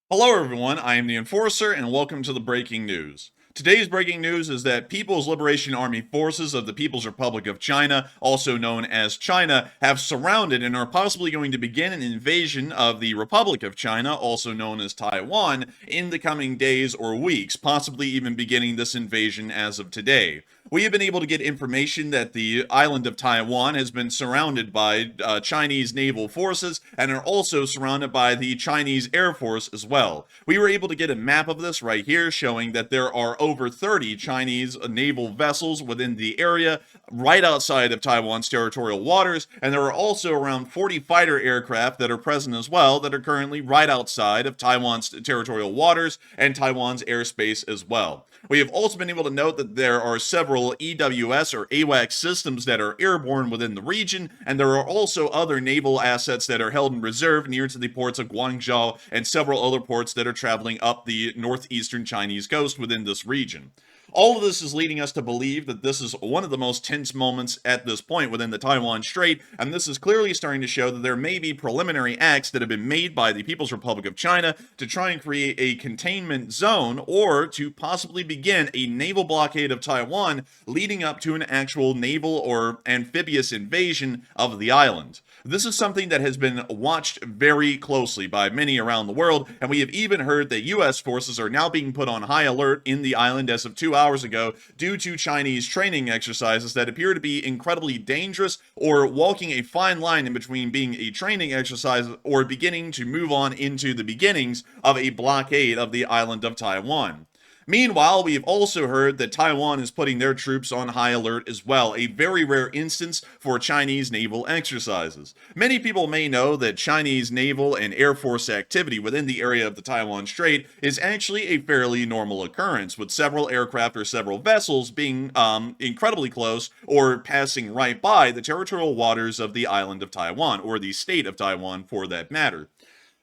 Hello, everyone. I am the Enforcer, and welcome to the breaking news. Today's breaking news is that People's Liberation Army forces of the People's Republic of China, also known as China, have surrounded and are possibly going to begin an invasion of the Republic of China, also known as Taiwan, in the coming days or weeks, possibly even beginning this invasion as of today. We have been able to get information that the island of Taiwan has been surrounded by Chinese naval forces and are also surrounded by the Chinese Air Force as well. We were able to get a map of this right here showing that there are over 30 Chinese naval vessels within the area right outside of Taiwan's territorial waters, and there are also around 40 fighter aircraft that are present as well that are currently right outside of Taiwan's territorial waters and Taiwan's airspace as well. We have also been able to note that there are several EWS or AWACS systems that are airborne within the region, and there are also other naval assets that are held in reserve near to the ports of Guangzhou and several other ports that are traveling up the northeastern Chinese coast within this region. All of this is leading us to believe that this is one of the most tense moments at this point within the Taiwan Strait, and this is clearly starting to show that there may be preliminary acts that have been made by the People's Republic of China to try and create a containment zone or to possibly begin a naval blockade of Taiwan leading up to an actual naval or amphibious invasion of the island. This is something that has been watched very closely by many around the world, and we have even heard that U.S. forces are now being put on high alert in the island as of 2 hours ago due to Chinese training exercises that appear to be incredibly dangerous or walking a fine line in between being a training exercise or beginning to move on into the beginnings of a blockade of the island of Taiwan. Meanwhile, we've also heard that Taiwan is putting their troops on high alert as well, a very rare instance for Chinese naval exercises. Many people may know that Chinese naval and air force activity within the area of the Taiwan Strait is actually a fairly normal occurrence, with several aircraft or several vessels being incredibly close or passing right by the territorial waters of the island of Taiwan, or the state of Taiwan for that matter.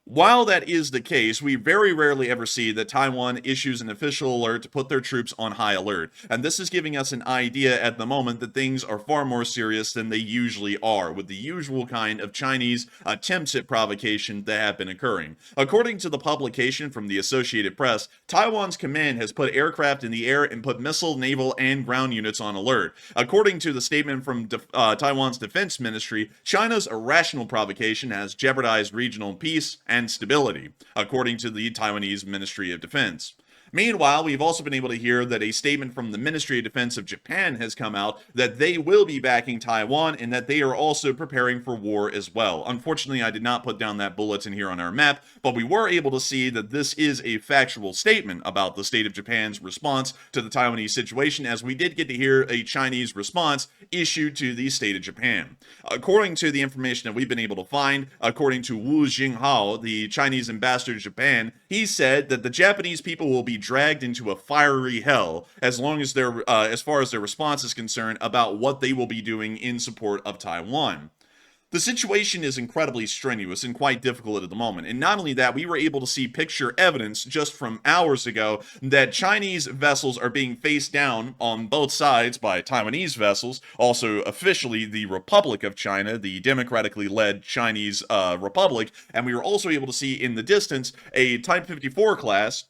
While that is the case, we very rarely ever see that Taiwan issues an official alert to put their troops on high alert. And this is giving us an idea at the moment that things are far more serious than they usually are, with the usual kind of Chinese attempts at provocation that have been occurring. According to the publication from the Associated Press, Taiwan's command has put aircraft in the air and put missile, naval, and ground units on alert. According to the statement from Taiwan's defense ministry, China's irrational provocation has jeopardized regional peace and stability, according to the Taiwanese Ministry of Defense. Meanwhile, we've also been able to hear that a statement from the Ministry of Defense of Japan has come out that they will be backing Taiwan and that they are also preparing for war as well. Unfortunately, I did not put down that bulletin here on our map, but we were able to see that this is a factual statement about the state of Japan's response to the Taiwanese situation, as we did get to hear a Chinese response issued to the state of Japan. According to the information that we've been able to find, according to Wu Jinghao, the Chinese ambassador to Japan, he said that the Japanese people will be dragged into a fiery hell as long as as far as their response is concerned about what they will be doing in support of Taiwan. The situation is incredibly strenuous and quite difficult at the moment. And not only that, we were able to see picture evidence just from hours ago that Chinese vessels are being faced down on both sides by Taiwanese vessels, also officially the Republic of China, the democratically led Chinese Republic. And we were also able to see in the distance a Type 54 class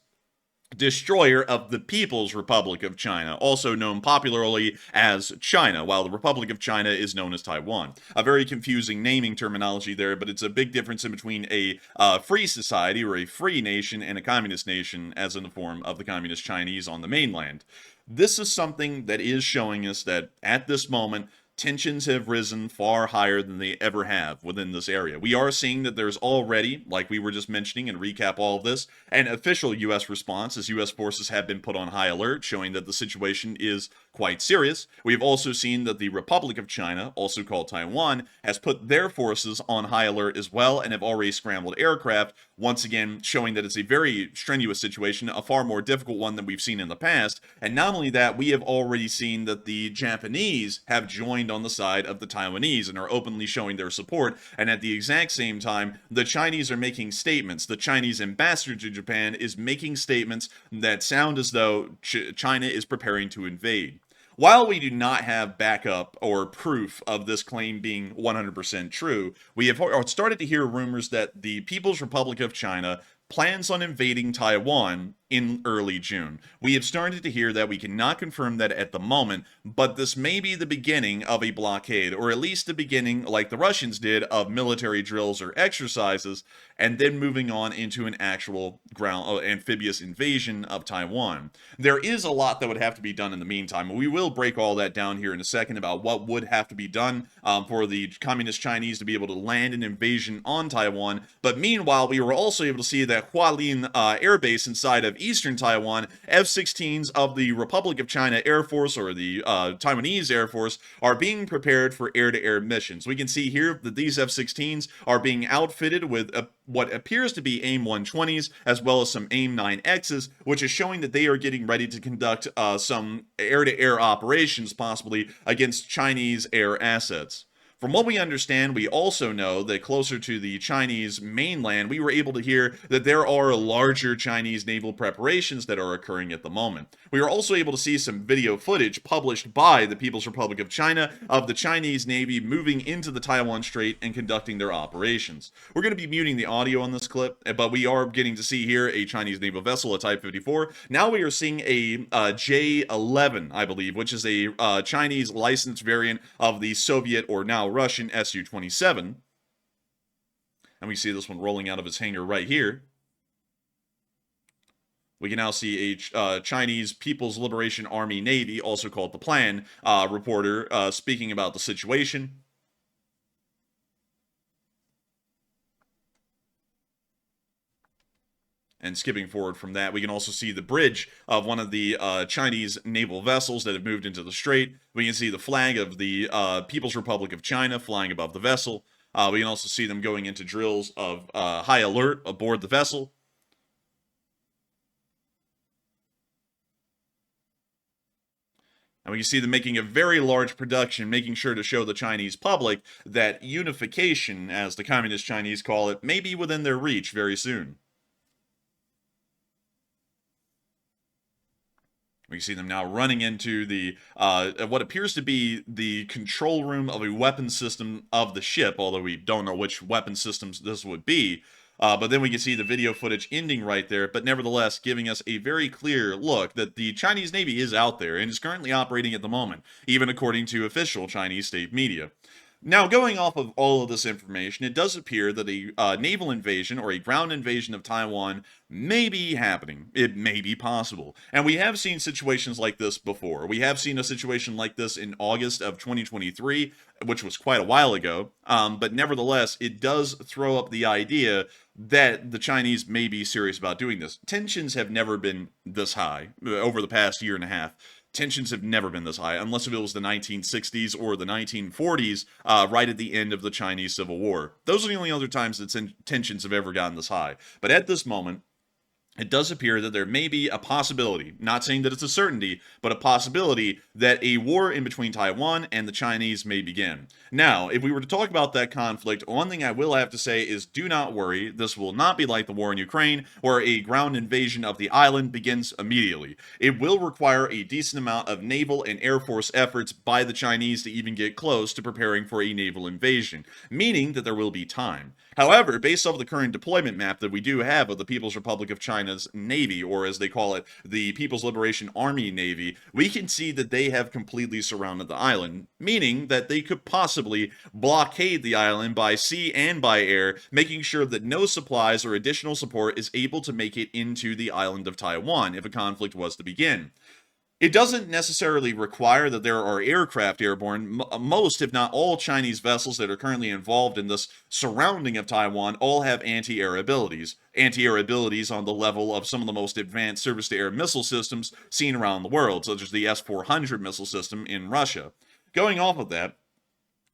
destroyer of the People's Republic of China, also known popularly as China, while the Republic of China is known as Taiwan. A very confusing naming terminology there, but it's a big difference in between a free society or a free nation and a communist nation, as in the form of the communist Chinese on the mainland. This is something that is showing us that at this moment, tensions have risen far higher than they ever have within this area. We are seeing that there's already, like we were just mentioning and recap all of this, an official U.S. response as U.S. forces have been put on high alert, showing that the situation is quite serious. We have also seen that the Republic of China, also called Taiwan, has put their forces on high alert as well and have already scrambled aircraft, once again showing that it's a very strenuous situation, a far more difficult one than we've seen in the past. And not only that, we have already seen that the Japanese have joined on the side of the Taiwanese and are openly showing their support. And at the exact same time, the Chinese are making statements. The Chinese ambassador to Japan is making statements that sound as though China is preparing to invade. While we do not have backup or proof of this claim being 100% true, we have started to hear rumors that the People's Republic of China plans on invading Taiwan in early June. We have started to hear that. We cannot confirm that at the moment, but this may be the beginning of a blockade, or at least the beginning, like the Russians did, of military drills or exercises, and then moving on into an actual ground amphibious invasion of Taiwan. There is a lot that would have to be done in the meantime. We will break all that down here in a second about what would have to be done for the Communist Chinese to be able to land an invasion on Taiwan. But meanwhile, we were also able to see that Hualien Air Base inside of eastern Taiwan, F-16s of the Republic of China Air Force, or the Taiwanese Air Force, are being prepared for air-to-air missions. We can see here that these F-16s are being outfitted with what appears to be AIM-120s, as well as some AIM-9Xs, which is showing that they are getting ready to conduct some air-to-air operations, possibly against Chinese air assets. From what we understand, we also know that closer to the Chinese mainland, we were able to hear that there are larger Chinese naval preparations that are occurring at the moment. We were also able to see some video footage published by the People's Republic of China of the Chinese Navy moving into the Taiwan Strait and conducting their operations. We're going to be muting the audio on this clip, but we are getting to see here a Chinese naval vessel, a Type 54. Now we are seeing a J-11, I believe, which is a Chinese licensed variant of the Soviet, or now Russian, Su-27. And we see this one rolling out of its hangar right here. We can now see a Chinese People's Liberation Army Navy, also called the Plan, reporter speaking about the situation. And skipping forward from that, we can also see the bridge of one of the Chinese naval vessels that have moved into the strait. We can see the flag of the People's Republic of China flying above the vessel. We can also see them going into drills of high alert aboard the vessel. And we can see them making a very large production, making sure to show the Chinese public that unification, as the Communist Chinese call it, may be within their reach very soon. We see them now running into the what appears to be the control room of a weapon system of the ship, although we don't know which weapon systems this would be. But then we can see the video footage ending right there, but nevertheless giving us a very clear look that the Chinese Navy is out there and is currently operating at the moment, even according to official Chinese state media. Now, going off of all of this information, it does appear that a naval invasion or a ground invasion of Taiwan may be happening. It may be possible. And we have seen situations like this before. We have seen a situation like this in August of 2023, which was quite a while ago. But nevertheless, it does throw up the idea that the Chinese may be serious about doing this. Tensions have never been this high over the past year and a half. Tensions have never been this high, unless if it was the 1960s or the 1940s, right at the end of the Chinese Civil War. Those are the only other times that tensions have ever gotten this high. But at this moment, it does appear that there may be a possibility, not saying that it's a certainty, but a possibility that a war in between Taiwan and the Chinese may begin. Now, if we were to talk about that conflict, one thing I will have to say is do not worry. This will not be like the war in Ukraine, where a ground invasion of the island begins immediately. It will require a decent amount of naval and air force efforts by the Chinese to even get close to preparing for a naval invasion, meaning that there will be time. However, based off the current deployment map that we do have of the People's Republic of China's Navy, or as they call it, the People's Liberation Army Navy, we can see that they have completely surrounded the island, meaning that they could possibly blockade the island by sea and by air, making sure that no supplies or additional support is able to make it into the island of Taiwan if a conflict was to begin. It doesn't necessarily require that there are aircraft airborne. Most, if not all, Chinese vessels that are currently involved in this surrounding of Taiwan all have anti-air abilities. Anti-air abilities on the level of some of the most advanced surface-to-air missile systems seen around the world, such as the S-400 missile system in Russia. Going off of that,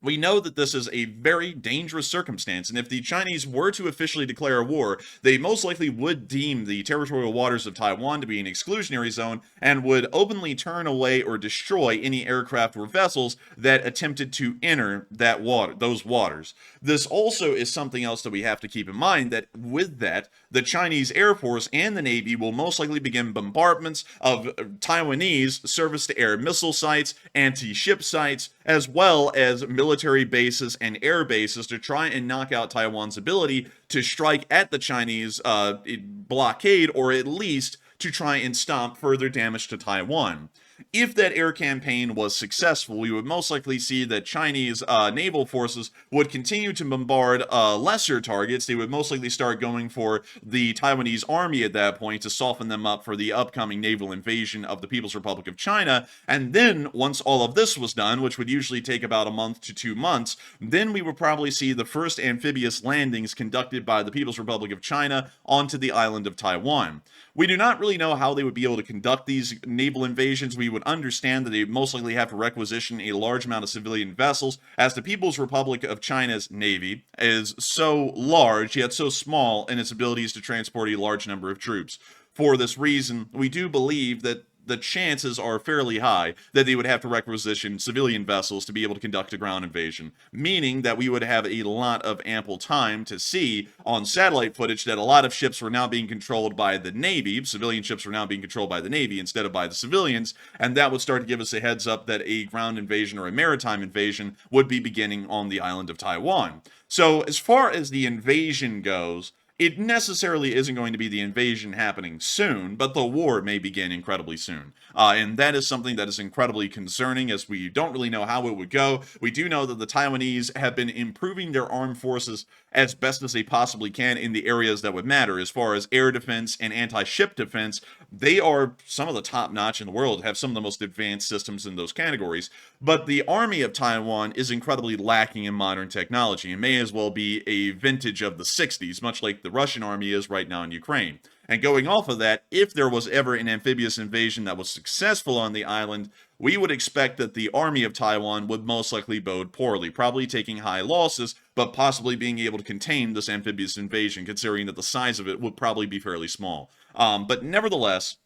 we know that this is a very dangerous circumstance, and if the Chinese were to officially declare war, they most likely would deem the territorial waters of Taiwan to be an exclusionary zone and would openly turn away or destroy any aircraft or vessels that attempted to enter those waters. This also is something else that we have to keep in mind, that with that, the Chinese Air Force and the Navy will most likely begin bombardments of Taiwanese surface-to-air missile sites, anti-ship sites, as well as military military bases and air bases to try and knock out Taiwan's ability to strike at the Chinese blockade, or at least to try and stop further damage to Taiwan. If that air campaign was successful, we would most likely see that Chinese naval forces would continue to bombard lesser targets. They would most likely start going for the Taiwanese army at that point to soften them up for the upcoming naval invasion of the People's Republic of China. And then, once all of this was done, which would usually take about a month to 2 months, then we would probably see the first amphibious landings conducted by the People's Republic of China onto the island of Taiwan. We do not really know how they would be able to conduct these naval invasions. We would understand that they would most likely have to requisition a large amount of civilian vessels, as the People's Republic of China's navy is so large yet so small in its abilities to transport a large number of troops. For this reason, we do believe that the chances are fairly high that they would have to requisition civilian vessels to be able to conduct a ground invasion, meaning that we would have a lot of ample time to see on satellite footage that a lot of ships were now being controlled by the Navy, civilian ships were now being controlled by the Navy instead of by the civilians, and that would start to give us a heads up that a ground invasion or a maritime invasion would be beginning on the island of Taiwan. So as far as the invasion goes, it necessarily isn't going to be the invasion happening soon, but the war may begin incredibly soon. And that is something that is incredibly concerning, as we don't really know how it would go. We do know that the Taiwanese have been improving their armed forces as best as they possibly can in the areas that would matter. As far as air defense and anti-ship defense, they are some of the top notch in the world, have some of the most advanced systems in those categories. But the army of Taiwan is incredibly lacking in modern technology and may as well be a vintage of the 60s, much like the Russian army is right now in Ukraine. And going off of that, if there was ever an amphibious invasion that was successful on the island, we would expect that the army of Taiwan would most likely bode poorly, probably taking high losses, but possibly being able to contain this amphibious invasion, considering that the size of it would probably be fairly small. But nevertheless,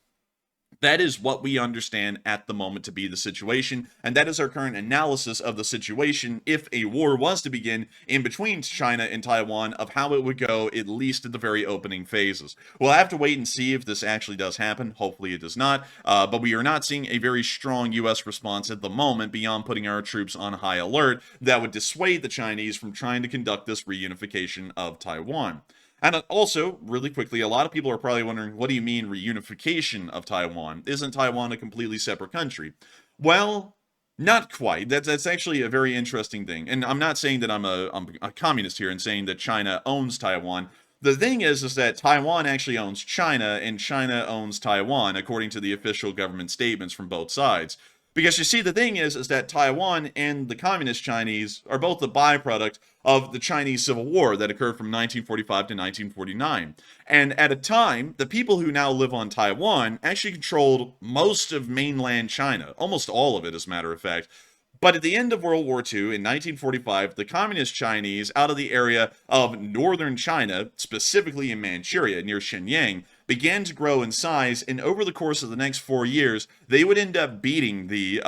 that is what we understand at the moment to be the situation, and that is our current analysis of the situation if a war was to begin in between China and Taiwan, of how it would go, at least at the very opening phases. We'll have to wait and see if this actually does happen. Hopefully it does not, but we are not seeing a very strong U.S. response at the moment beyond putting our troops on high alert that would dissuade the Chinese from trying to conduct this reunification of Taiwan. And also, really quickly, a lot of people are probably wondering, what do you mean reunification of Taiwan? Isn't Taiwan a completely separate country? Well, not quite. That's actually a very interesting thing. And I'm not saying that I'm a communist here and saying that China owns Taiwan. The thing is that Taiwan actually owns China, and China owns Taiwan, according to the official government statements from both sides. Because you see, the thing is that Taiwan and the Communist Chinese are both the byproduct of the Chinese Civil War that occurred from 1945 to 1949. And at a time, the people who now live on Taiwan actually controlled most of mainland China, almost all of it, as a matter of fact. But at the end of World War II, in 1945, the Communist Chinese, out of the area of northern China, specifically in Manchuria, near Shenyang, began to grow in size, and over the course of the next 4 years, they would end up beating the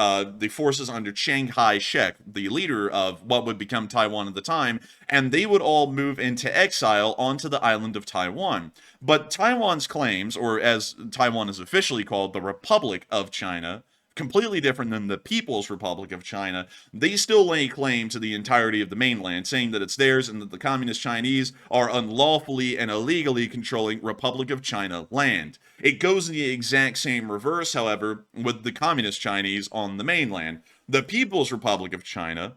forces under Chiang Kai-shek, the leader of what would become Taiwan at the time, and they would all move into exile onto the island of Taiwan. But Taiwan's claims, or as Taiwan is officially called, the Republic of China, completely different than the People's Republic of China, they still lay claim to the entirety of the mainland, saying that it's theirs and that the Communist Chinese are unlawfully and illegally controlling Republic of China land. It goes in the exact same reverse, however, with the Communist Chinese on the mainland. The People's Republic of China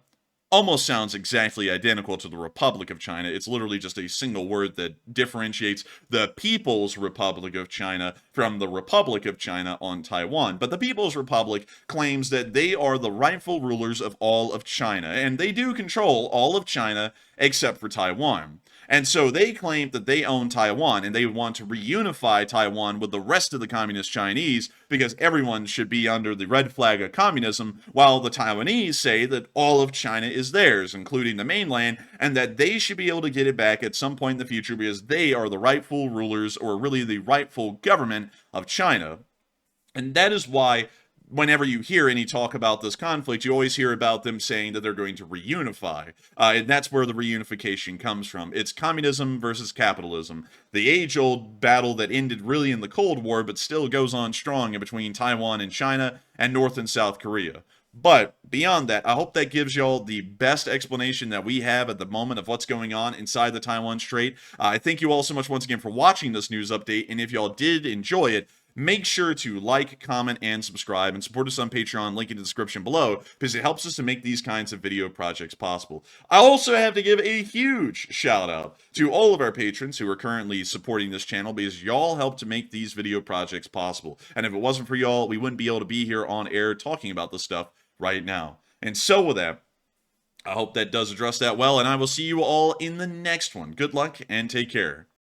almost sounds exactly identical to the Republic of China. It's literally just a single word that differentiates the People's Republic of China from the Republic of China on Taiwan. But the People's Republic claims that they are the rightful rulers of all of China, and they do control all of China except for Taiwan. And so they claim that they own Taiwan, and they want to reunify Taiwan with the rest of the Communist Chinese, because everyone should be under the red flag of communism, while the Taiwanese say that all of China is theirs, including the mainland, and that they should be able to get it back at some point in the future because they are the rightful rulers, or really the rightful government of China. And that is why whenever you hear any talk about this conflict, you always hear about them saying that they're going to reunify. And that's where the reunification comes from. It's communism versus capitalism. The age-old battle that ended really in the Cold War, but still goes on strong in between Taiwan and China and North and South Korea. But beyond that, I hope that gives y'all the best explanation that we have at the moment of what's going on inside the Taiwan Strait. I thank you all so much once again for watching this news update, and if y'all did enjoy it, make sure to like, comment, and subscribe, and support us on Patreon, link in the description below, because it helps us to make these kinds of video projects possible. I also have to give a huge shout out to all of our patrons who are currently supporting this channel, because y'all help to make these video projects possible. And if it wasn't for y'all, we wouldn't be able to be here on air talking about this stuff right now. And so with that, I hope that does address that well, and I will see you all in the next one. Good luck and take care.